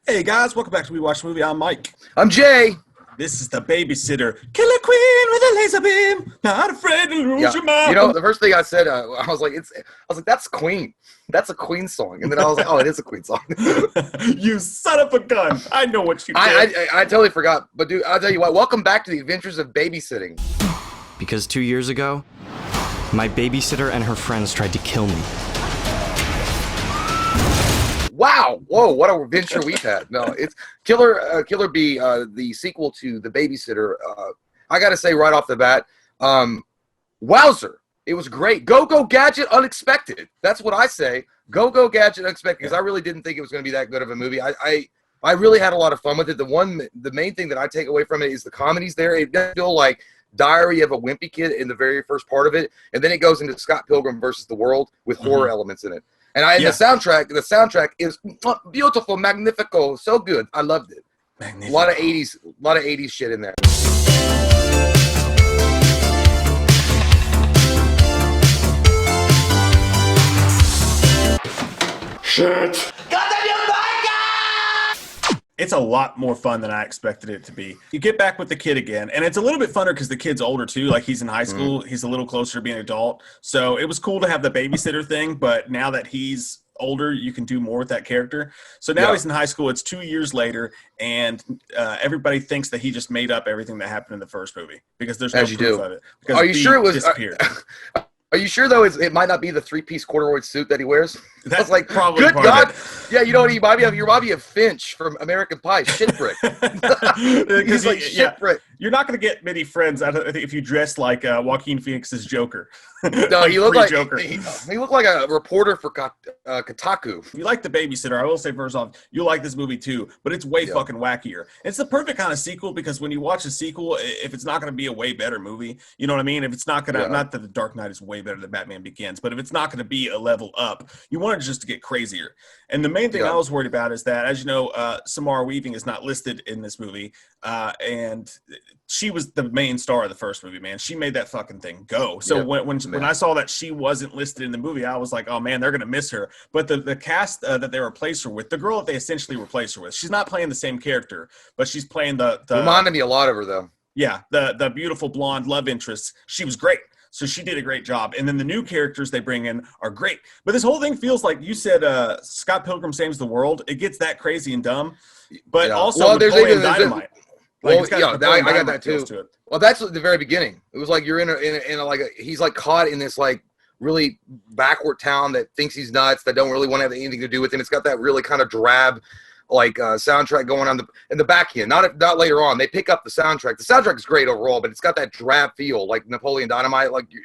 Hey guys, welcome back to We Watch Movie. I'm Mike. I'm Jay. This is the Babysitter. Killer queen with a laser beam, not afraid to lose your mind. You know, the first thing I said, I was like, that's Queen. That's a Queen song. And then I was like, oh, it is a Queen song. You son of a gun. I know what you did. I totally forgot. But dude, I'll tell you what, welcome back to the adventures of babysitting. Because 2 years ago, my babysitter and her friends tried to kill me. Wow. Whoa, what a adventure we've had. No, it's Killer Bee, the sequel to The Babysitter. I got to say right off the bat, wowzer. It was great. Go Gadget unexpected. That's what I say. Go Gadget unexpected, because I really didn't think it was going to be that good of a movie. I really had a lot of fun with it. The main thing that I take away from it is the comedy's there. It doesn't feel like Diary of a Wimpy Kid in the very first part of it, and then it goes into Scott Pilgrim versus the World with horror elements in it. And the soundtrack is beautiful, magnifico, so good. I loved it. Magnifico. A lot of 80s shit in there. Shit. It's a lot more fun than I expected it to be. You get back with the kid again, and it's a little bit funner because the kid's older too. Like, he's in high school. He's a little closer to being an adult. So it was cool to have the babysitter thing, but now that he's older, you can do more with that character. So now he's in high school. It's 2 years later, and everybody thinks that he just made up everything that happened in the first movie because there's no proof of it. Are you sure it was disappeared? Are you sure, though, it might not be the three-piece corduroy suit that he wears? That's like, probably good part God. of it. Yeah, you know what he might be? You might be a Finch from American Pie. Shit brick. He's like shit brick. You're not going to get many friends, I think, if you dress like Joaquin Phoenix's Joker. No, like he looked like Joker. He looked like a reporter for Kotaku. If you like The Babysitter, I will say first off, you'll like this movie too, but it's way fucking wackier. It's the perfect kind of sequel because when you watch a sequel, if it's not going to be a way better movie, you know what I mean? If it's not going to, not that The Dark Knight is way better than Batman Begins, but if it's not going to be a level up, you want it just to get crazier. And the main thing I was worried about is that, as you know, Samara Weaving is not listed in this movie, and she was the main star of the first movie, man. She made that fucking thing go. So when I saw that she wasn't listed in the movie, I was like, oh man, they're going to miss her. But the cast that they replaced her with, the girl that they essentially replaced her with, she's not playing the same character, but she's playing the reminded me a lot of her, though. Yeah, the beautiful blonde love interest. She was great. So she did a great job. And then the new characters they bring in are great. But this whole thing feels like, you said Scott Pilgrim Saves the World. It gets that crazy and dumb. But also Napoleon Dynamite. I got that too. To well, that's at the very beginning. It was like you're he's like caught in this like really backward town that thinks he's nuts, that don't really want to have anything to do with him. It's got that really kind of drab like soundtrack going on in the back end. Not later on. They pick up the soundtrack. The soundtrack is great overall, but it's got that drab feel, like Napoleon Dynamite. Like you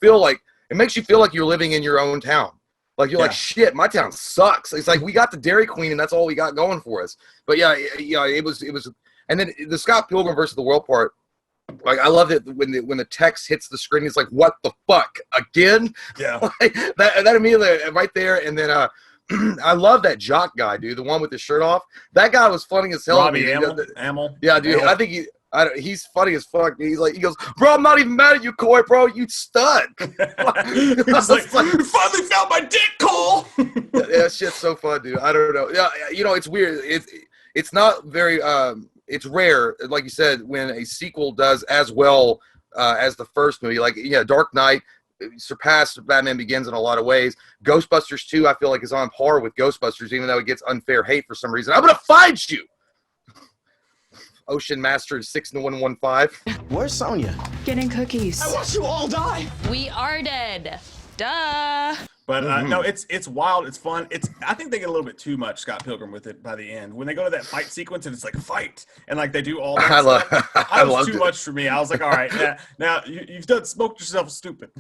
feel like it makes you feel like you're living in your own town. Like you're like, shit, my town sucks. It's like we got the Dairy Queen and that's all we got going for us. But it was. And then the Scott Pilgrim versus the World part, like I love it when the text hits the screen. It's like, what the fuck again? Yeah, like, that immediately right there. And then I love that jock guy, dude, the one with the shirt off. That guy was funny as hell. Robbie Amell. Yeah, dude, Amell. I think he's funny as fuck. He goes, bro, I'm not even mad at you, Coy, bro. You stud. He's like, you finally found my dick, Cole. That shit's so fun, dude. I don't know. Yeah, you know, it's weird. It's not very. It's rare, like you said, when a sequel does as well as the first movie. Like, Dark Knight surpassed Batman Begins in a lot of ways. Ghostbusters 2, I feel like, is on par with Ghostbusters, even though it gets unfair hate for some reason. I'm going to find you! Ocean Master 6115. Where's Sonya? Getting cookies. I watched you all die! We are dead. Duh. But no, it's wild. It's fun. I think they get a little bit too much Scott Pilgrim with it by the end. When they go to that fight sequence and it's like fight and like they do all that stuff. That was too much for me. I was like, all right, now you've done smoked yourself stupid.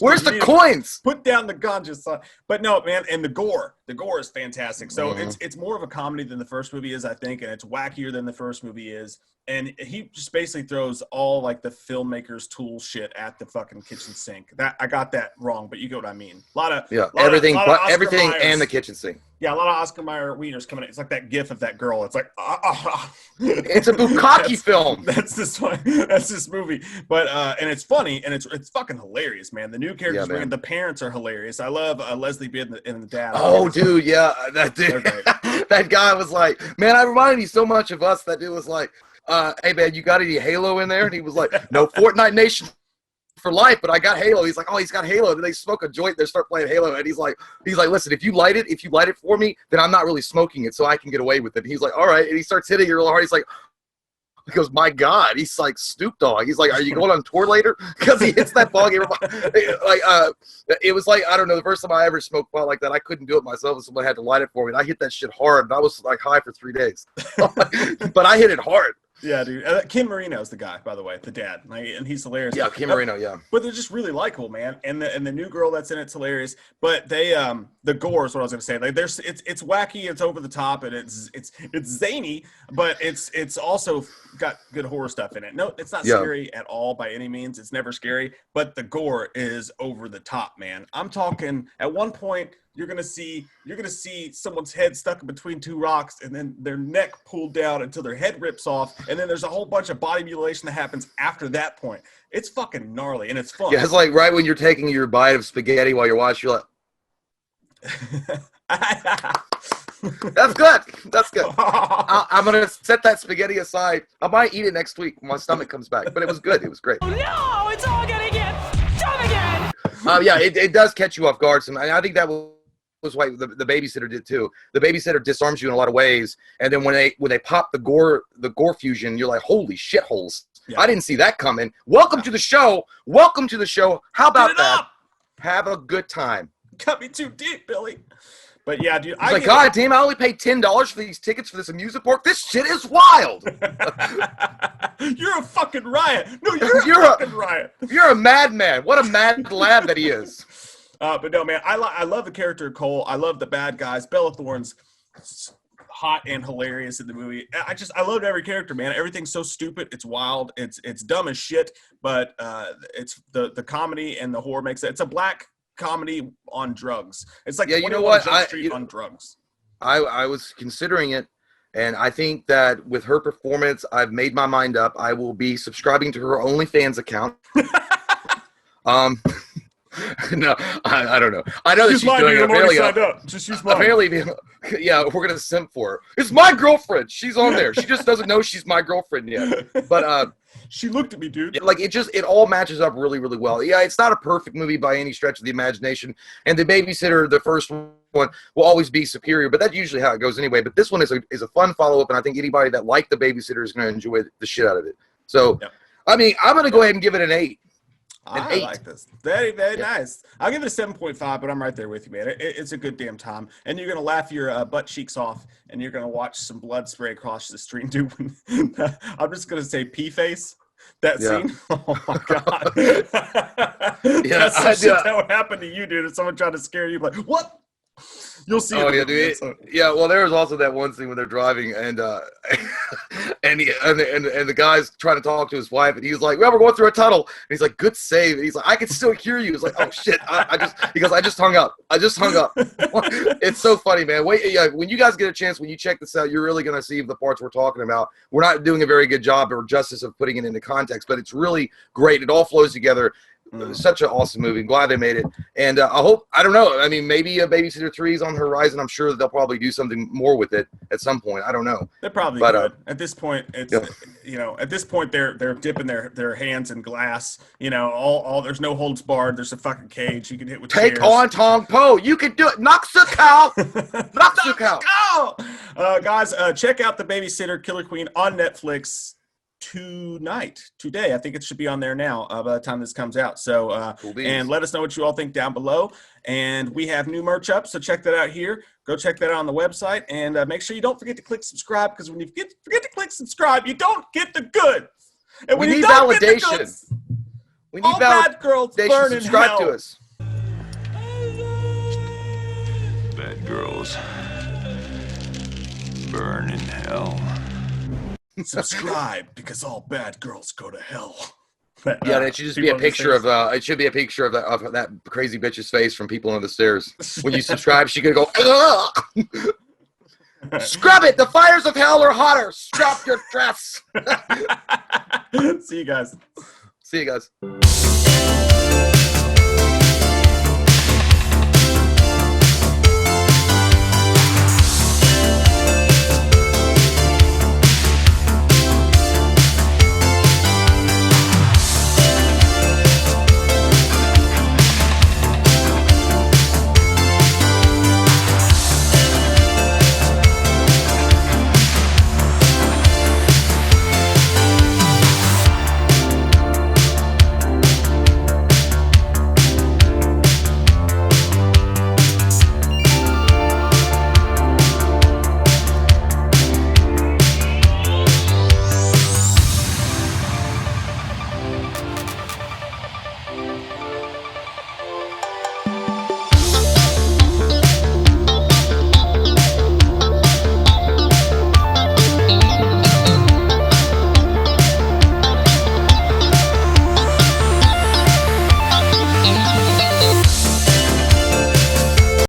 Where's the coins? Put down the ganja, son. But no, man, and the gore is fantastic. So it's more of a comedy than the first movie is, I think, and it's wackier than the first movie is. And he just basically throws all like the filmmaker's tool shit at the fucking kitchen sink. That I got that wrong, but you get what I mean. Everything and the kitchen sink. Yeah, a lot of Oscar Mayer wieners coming in. It's like that gif of that girl. It's like, It's a bukkake film. That's this one. That's this movie. But and it's funny and it's fucking hilarious, man. The new characters, the parents are hilarious. I love Leslie Bibb and the dad. Oh, dude, yeah, that dude. that guy was like, man, I reminded me so much of us. That it was like, hey man, you got any Halo in there? And he was like, no, Fortnite Nation for life, but I got Halo. He's like, oh, he's got Halo. And they smoke a joint, they start playing Halo, and he's like, listen, if you light it for me, then I'm not really smoking it, so I can get away with it. And he's like, all right, and he starts hitting it real hard. He's like, he goes, my God, he's like Snoop Dogg. He's like, are you going on tour later? Because he hits that bong. It was like, I don't know, the first time I ever smoked pot like that, I couldn't do it myself, and someone had to light it for me. And I hit that shit hard, and I was like high for 3 days. But I hit it hard. Yeah, dude. Ken Marino's the guy, by the way, the dad, and he's hilarious. Yeah, Ken Marino, yeah. But they're just really likable, man. And the new girl that's in it's hilarious. But they the Gore is what I was gonna say. Like it's wacky, it's over the top, and it's zany, but it's also got good horror stuff in it. No, it's not scary at all by any means. It's never scary, but the gore is over the top, man. I'm talking at one point. You're gonna see someone's head stuck in between two rocks, and then their neck pulled down until their head rips off, and then there's a whole bunch of body mutilation that happens after that point. It's fucking gnarly, and it's fun. Yeah, it's like right when you're taking your bite of spaghetti while you're watching, you're like, that's good. That's good. I'm gonna set that spaghetti aside. I might eat it next week when my stomach comes back, but it was good. It was great. Oh no, it's all gonna get dumb again. Yeah, it does catch you off guard. And I think that was why the Babysitter did too. The Babysitter disarms you in a lot of ways, and then when they pop the gore fusion, you're like, holy shitholes! Yeah. I didn't see that coming. Welcome to the show. Welcome to the show. How about that? Have a good time. Cut me too deep, Billy. But yeah, dude. I God damn! I only paid $10 for these tickets for this amusement park. This shit is wild. You're a fucking riot. No, you're a fucking riot. You're a madman. What a mad lad that he is. But no, man, I love the character of Cole. I love the bad guys. Bella Thorne's hot and hilarious in the movie. I loved every character, man. Everything's so stupid. It's wild. It's dumb as shit. But it's the comedy and the horror makes it. It's a black comedy on drugs. It's like you know what? On drugs. I was considering it, and I think that with her performance, I've made my mind up. I will be subscribing to her OnlyFans account. No, I don't know. I know that she's doing it. Apparently, signed up. Just use mine. Apparently, yeah, we're gonna simp for her. It's my girlfriend. She's on there. She just doesn't know she's my girlfriend yet. But she looked at me, dude. Like it all matches up really, really well. Yeah, it's not a perfect movie by any stretch of the imagination. And The Babysitter, the first one, will always be superior. But that's usually how it goes anyway. But this one is a fun follow up, and I think anybody that liked The Babysitter is gonna enjoy the shit out of it. So, I mean, I'm gonna go ahead and give it an 8. I like this. Very, very nice. I'll give it a 7.5, but I'm right there with you, man. It's a good damn time. And you're going to laugh your butt cheeks off, and you're going to watch some blood spray across the stream, dude. I'm just going to say P-face. That scene? Oh, my God. That's some shit that would happen to you, dude. If someone tried to scare you, like, what? You'll see. Oh yeah, dude. Yeah. Well, there was also that one scene when they're driving, and and the guy's trying to talk to his wife, and he's like, "Well, we're going through a tunnel." And he's like, "Good save." And he's like, "I can still hear you." He's like, "Oh shit!" He goes, "I just hung up. It's so funny, man. Wait, yeah. When you guys get a chance, when you check this out, you're really gonna see the parts we're talking about. We're not doing a very good job or justice of putting it into context, but it's really great. It all flows together. Such an awesome movie. Glad they made it. And I don't know. I mean, maybe a Babysitter 3 is on the horizon. I'm sure that they'll probably do something more with it at some point. I don't know. They probably could. At this point, it's at this point they're dipping their hands in glass. All there's no holds barred. There's a fucking cage you can hit with Take chairs. On Tong Po. You can do it. Knock the cow. Knock the cow. Guys, check out The Babysitter Killer Queen on Netflix today. I think it should be on there now by the time this comes out. So and let us know what you all think down below. And we have new merch up, so check that out here. Go check that out on the website, and make sure you don't forget to click subscribe, because when you forget to click subscribe, you don't get the goods. And when we you need don't validation. Get the goods, we need all bad girls burn in subscribe hell. To us. Bad girls burn in hell. Subscribe, because all bad girls go to hell. Yeah, it should just be a picture of it should be a picture of that crazy bitch's face from People Under the Stairs. When you subscribe, she could go, ugh! Scrub it! The fires of hell are hotter! Strap your dress! See you guys. See you guys.